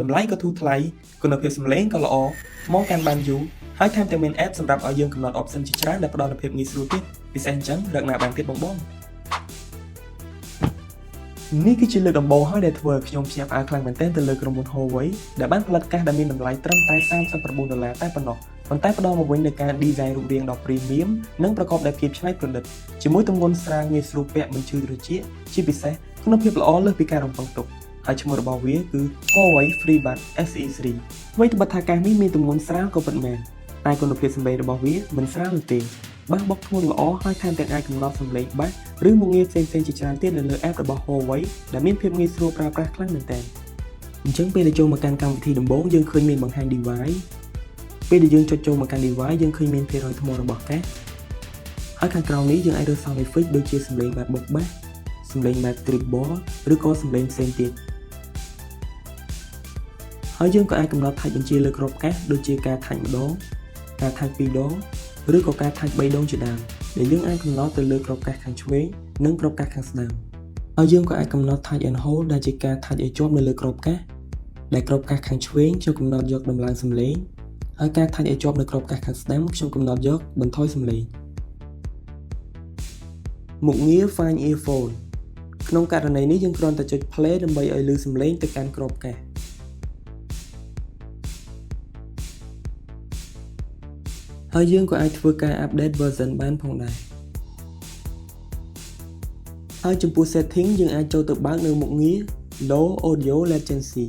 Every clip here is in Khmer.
តម្លៃក៏ធូរថ្លៃគុណភាពសំឡេងក៏ល្អថ្មកាន់បានយូរហើយថែមទាំងមាន app សម្រាប់ឲ្យយើងកំណត់ option ជាច្រើនដែលផ្ដល់នូវភាពងាយស្រួលទៀតពិសេសអញ្ចឹងរកណាបានទៀតបងនេះគឺជាលើកដំបូងហើយដែលធ្វើឲ្យខ្ញុំភ្ញាក់ផ្អើលខ្លាំងមែនទែនទៅលើក្រុមហ៊ុន Huawei ដែលបានផលិតកាសដែលមានតម្លៃត្រឹមតែ$39តែប៉ុណ្ណោះប៉ុន្តែផ្ដល់មកវិញនូវការ design រូបរាងដ៏ premium និងប្រកបដោយភាពច្នៃប្រឌិតជាមួយទម្ងន់ស្រាលងាយស្រួលពាក់មិនឈឺត្រចៀកជាពិសេសគុណភាពល្អលើសពីការរំពឹងទុកហើយឈ្មោះរបស់វាគឺ Huawei FreeBuds SE3 អ្វីត្បិតថាកាសនេះមានទម្ងន់ស្រាលក៏ពិតមែនតែគុណភាពសំឡេងរបស់វាមិនស្រាលនោះទេបាសបុកធ្ងន់ល្អហើយថែមទាំងអាចកំណត់សំឡេងបាសឬមុខងារផ្សេងៗជាច្រើនទៀតនៅលើ app របស់ Huawei ដែលមានភាពងាយស្រួលប្រើប្រាស់ខ្លាំងមែនទែនអញ្ចឹងពេលដែលចូលមកកាន់កម្មវិធីដំបូងយើងឃើញមានបង្ហាញ device ពេលដែលយើងចុចចូលមកកាន់ device យើងឃើញមានភាគរយថ្មរបស់កាសហើយខាងក្រោមនេះយើងអាចរើស sound effect ដូចជាសំឡេងបែបបុកបាសសំឡេងបែប treble ឬក៏សំឡេងផ្សេងទៀតហើយយើងក៏អាចកំណត់ touch បញ្ជាលើក្របកាសដូចជាការ touch ម្ដងការ touch 2 ដងឬក៏ការ touch 3 ដងជាដើមដែលយើងអាចកំណត់ទៅលើក្របកាសខាងឆ្វេងនិងក្របកាសខាងស្ដាំហើយយើងក៏អាចកំណត់ touch and hold ដែលជាការ touch ឲ្យជាប់នៅលើក្របកាសដែលក្របកាសខាងឆ្វេងខ្ញុំកំណត់យកដំឡើងសំឡេងហើយការ touch ឲ្យជាប់នៅក្របកាសខាងស្ដាំខ្ញុំកំណត់យកបន្ថយសំឡេងមុខងារ Find Earphone ក្នុងករណីនេះយើងគ្រាន់តែចុច play ដើម្បីឲ្យឮសំឡេងទៅកាន់ក្របកាសហើយយើងក៏អាចធ្វើការ update version បានផងដែរហើយចំពោះ setting យើងអាចចូលទៅបើកនៅមុខងារ Low Audio Latency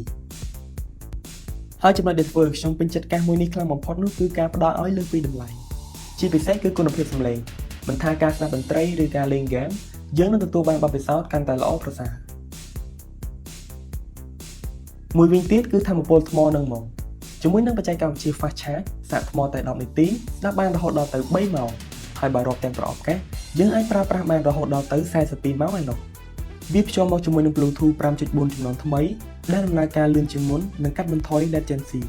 ហើយចំណុចដែលធ្វើឲ្យខ្ញុំពេញចិត្តកាសមួយនេះខ្លាំងបំផុតនោះគឺការផ្ដល់ឲ្យលើសពីតម្លៃជាពិសេសគឺគុណភាពសំឡេងមិនថាការស្ដាប់តន្ត្រីឬការលេងហ្គេមយើងនឹងទទួលបានបទពិសោធន៍កាន់តែល្អប្រសើរមួយវិញទៀតគឺថាមពលថ្មនឹងមកជាមួយនឹងបច្ចេកវិទ្យា Fast Charge សាកថ្មតែ10នាទីស្ដាប់បានរហូតដល់ទៅ3ម៉ោងហើយបើរាប់ទាំងប្រអប់កាសយើងអាចប្រើប្រាស់បានរហូតដល់ទៅ42ម៉ោងឯណោះវាភ្ជាប់មកជាមួយនឹង Bluetooth 5.4 ជំនាន់ថ្មីដែលដំណើរការលឿនជាងមុននិងកាត់បន្ថយ latency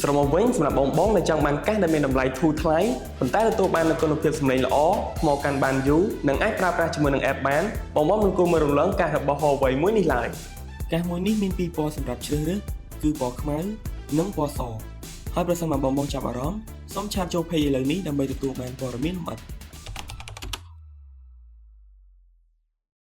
ស្រមកវិញសម្រាប់បងដែលចង់បានកាសដែលមានតម្លៃធូរថ្លៃប៉ុន្តែទទួលបាននូវគុណភាពសំឡេងល្អថ្មកាន់បានយូរនិងអាចប្រើប្រាស់ជាមួយនឹង app បានបងមិនគួរមើលរំលងកាសរបស់ Huawei មួយនេះឡើយកាសមួយនេះមានពីរពណ៌សម្រាប់ជ្រើសរើសគឺពណ៌ខ្មៅនិងពណ៌សហើយប្រសិនបើបងចាប់អារម្មណ៍សូមឆាតចូល page ឥឡូវនេះដើម្បីទទួលបានព័ត៌មានលម្អិត